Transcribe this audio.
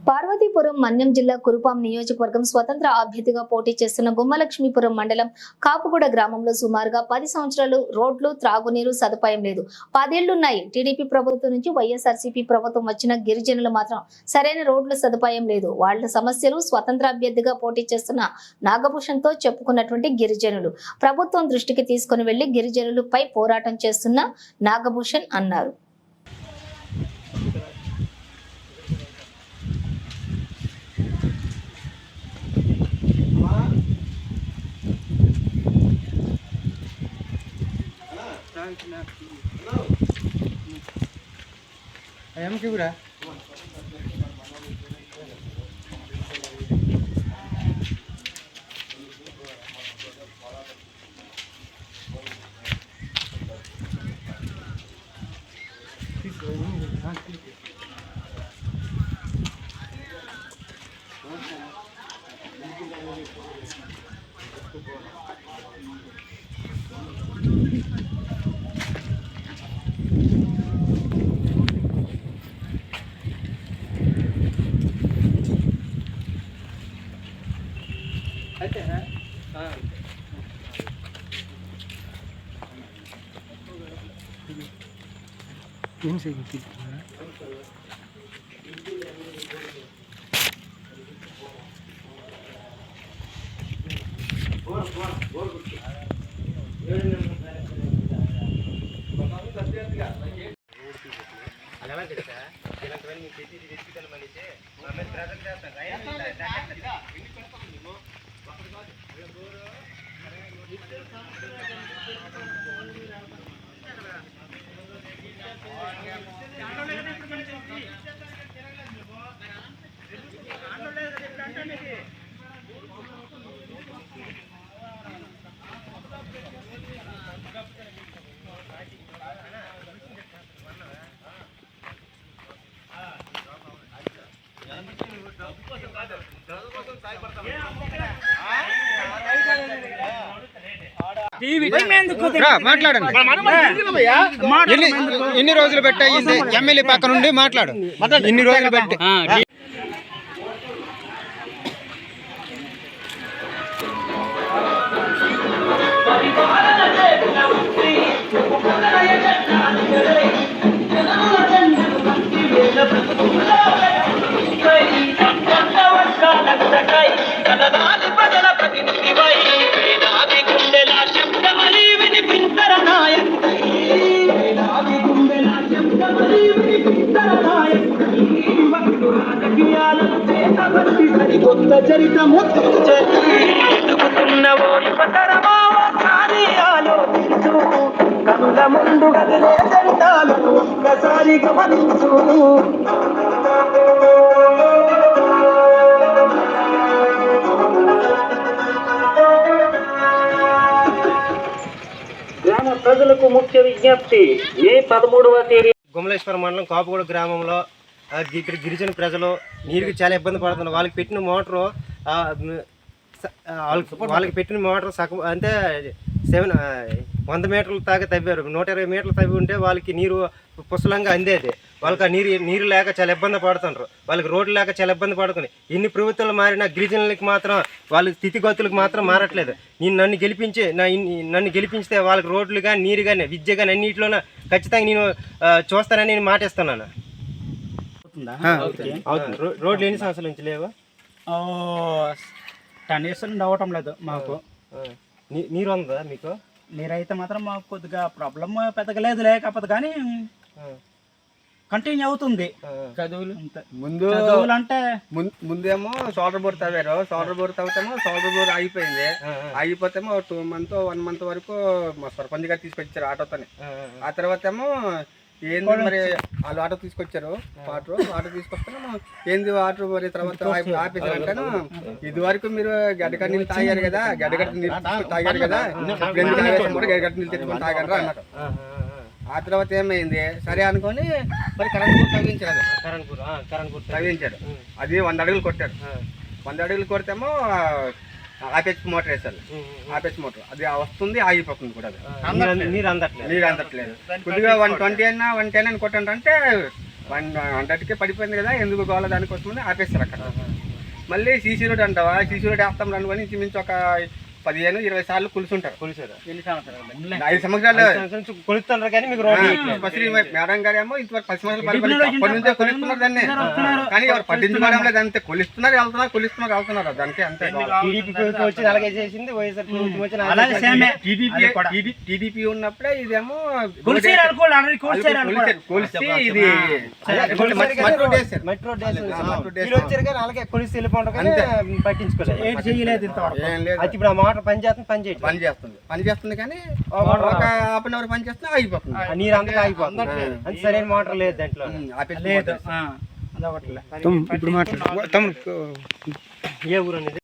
పార్వతీపురం మన్యం జిల్లా కురుపాం నియోజకవర్గం స్వతంత్ర అభ్యర్థిగా పోటీ చేస్తున్న గుమ్మలక్ష్మీపురం మండలం కాపుగూడ గ్రామంలో సుమారుగా 10 సంవత్సరాలు రోడ్లు త్రాగునీరు సదుపాయం లేదు. 10 ఏళ్లున్నాయి. టీడీపీ ప్రభుత్వం నుంచి వైఎస్ఆర్సీపీ ప్రభుత్వం వచ్చిన గిరిజనులు మాత్రం సరైన రోడ్ల సదుపాయం లేదు. వాళ్ళ సమస్యలు స్వతంత్ర అభ్యర్థిగా పోటీ చేస్తున్న నాగభూషణ్తో చెప్పుకున్నటువంటి గిరిజనులు ప్రభుత్వం దృష్టికి తీసుకుని వెళ్లి గిరిజనులపై పోరాటం చేస్తున్న నాగభూషణ్ అన్నారు. Ayam ke berapa? Ini saya gitu. మాట్లాడండి. ఎన్ని రోజులు పెట్టయింది ఎమ్మెల్యే పక్క నుండి మాట్లాడు. ఇన్ని రోజులు పెట్టి చరిత ముత్తుకున్నవో యువతరమావసారి ఆలోచించు కనుల ముందు గదిలే చరితాలను ఒక్కసారి గమనించు. గ్రామ ప్రజలకు ముఖ్య విజ్ఞప్తి. మే 13వ తేదీ గుమ్మలేశ్వరం మండలం కాపుగూడ గ్రామంలో ఇక్కడ గిరిజన ప్రజలు నీరుకి చాలా ఇబ్బంది పడుతున్నారు. వాళ్ళకి పెట్టిన మోటారు సగం అంటే 100 మీటర్ల దాకా తవ్వారు. 120 మీటర్లు తవ్వి ఉంటే వాళ్ళకి నీరు పుష్కలంగా అందేది. వాళ్ళకి ఆ నీరు లేక చాలా ఇబ్బంది పడుతున్నారు. వాళ్ళకి రోడ్లు లేక చాలా ఇబ్బంది పడుతుంది. ఎన్ని ప్రభుత్వాలు మారినా గిరిజనులకి మాత్రం వాళ్ళ స్థితిగతులకు మాత్రం మారట్లేదు. నన్ను గెలిపించితే వాళ్ళకి రోడ్లు కానీ నీరు కానీ విద్య కానీ అన్నింటిలోనే ఖచ్చితంగా నేను చూస్తానని నేను మాటిస్తున్నాను. రోడ్లు ఎన్ని సంవత్సరాల నుంచి లేవు? 10 years నుండి అవ్వటం లేదు మాకు. నీరు ఉందా మీకు? నీరైతే మాత్రం మాకు కొద్దిగా ప్రాబ్లం పెద్దగా లేదు, లేకపోతే కానీ కంటిన్యూ అవుతుంది. చదువులు అంటే ముందేమో సోలర్ బోర్ తవ్వారు. సోలర్ బోర్ తవ్వుతామో సోలర్ బోర్ అయిపోయింది. అయిపోతేమో 2 months 1 month వరకు మా సర్పంచ్ గారు తీసుకొచ్చారు ఆటోతోనే. ఆ తర్వాత ఏమో ఏంది మరి వాళ్ళు ఆటో తీసుకొచ్చారు. ఆటో తీసుకొస్తాను ఏంది వాటర్ మరి తర్వాత ఆపేసారంటాను. ఇది వరకు మీరు గడ్డగడ్డ నీళ్ళు తాగారు కదా, గడ్డగడ్డ నీళ్ళు తాగారు కదా, గడ్డగడ్డ నీళ్ళు తెచ్చుకొని తాగారు అన్నారు. ఆ తర్వాత ఏమైంది సరే అనుకొని మరి కరెంట్ తవ్వించారు. అది 100 అడుగులు కొట్టారు. 100 అడుగులు కొడితేమో ఆపేసి మోటార్ వేసారు. ఆపేసి మోటార్ అది వస్తుంది, ఆగిపోతుంది కూడా. అది నీరు అందట్లేదు. కొద్దిగా 120 అయినా 110 అని కొట్టండి అంటే 100కే పడిపోయింది కదా, ఎందుకు గోల దానికోసమని ఆపేస్తారు అక్కడ. మళ్ళీ సీసీ రోడ్ అంటావా, సీసీ రోడ్ వేస్తాం అనుకొని ఇంచుమించు ఒక 15-20 సార్లు కొలుసుంటారు. కొలిసారు 5 సంవత్సరాలు కొలుస్తున్నారు కానీ మీకు రోడ్డు వేయట్లేదు. ఫస్ట్ మేడం గారు ఏమో ఇంతవరకు 10 సంవత్సరాలు అప్పటి నుంచే కొలుస్తున్నారు దాన్ని, కానీ ఎవరు పట్టించుకోవడం లేదు. అంతే కొలుస్తున్నారు వెళ్తున్నారు, కొలుస్తున్నారు వెళ్తున్నారు, దానికి అంతే. టీడీపీ ప్రభుత్వం వచ్చి అలాగే చేసింది, వైఎస్ఆర్ ప్రభుత్వం వచ్చి అలాగే సేమే టీడీపీ ఉన్నప్పుడే ఇదేమో కొలిసేరు అనుకోండి, ఆల్రెడీ కొలిసేరు కొలిసి ఇది మట్టి రోడ్ వేశారు. మట్టి రోడ్డు వేసి వచ్చారు కానీ అలాగే కొలిసి వెళ్ళిపోవడం కానీ పట్టించుకోలేదు. ఏం చేయలేదు ఇంతవరకు. ఏం లేదు, అయితే ఇప్పుడు ఆ మోటార్ పని చేస్తుంది, పని చేస్తుంది కానీ ఒక హాఫ్ అన్ అవర్ పని చేస్తున్నా ఆగిపోతుంది. ఆ నీరు అంతగా అయిపోతుంది. అంత సరైన మోటార్ లేదు దాంట్లో. లేదు అదొకట్లే. ఏ ఊరు అనేది?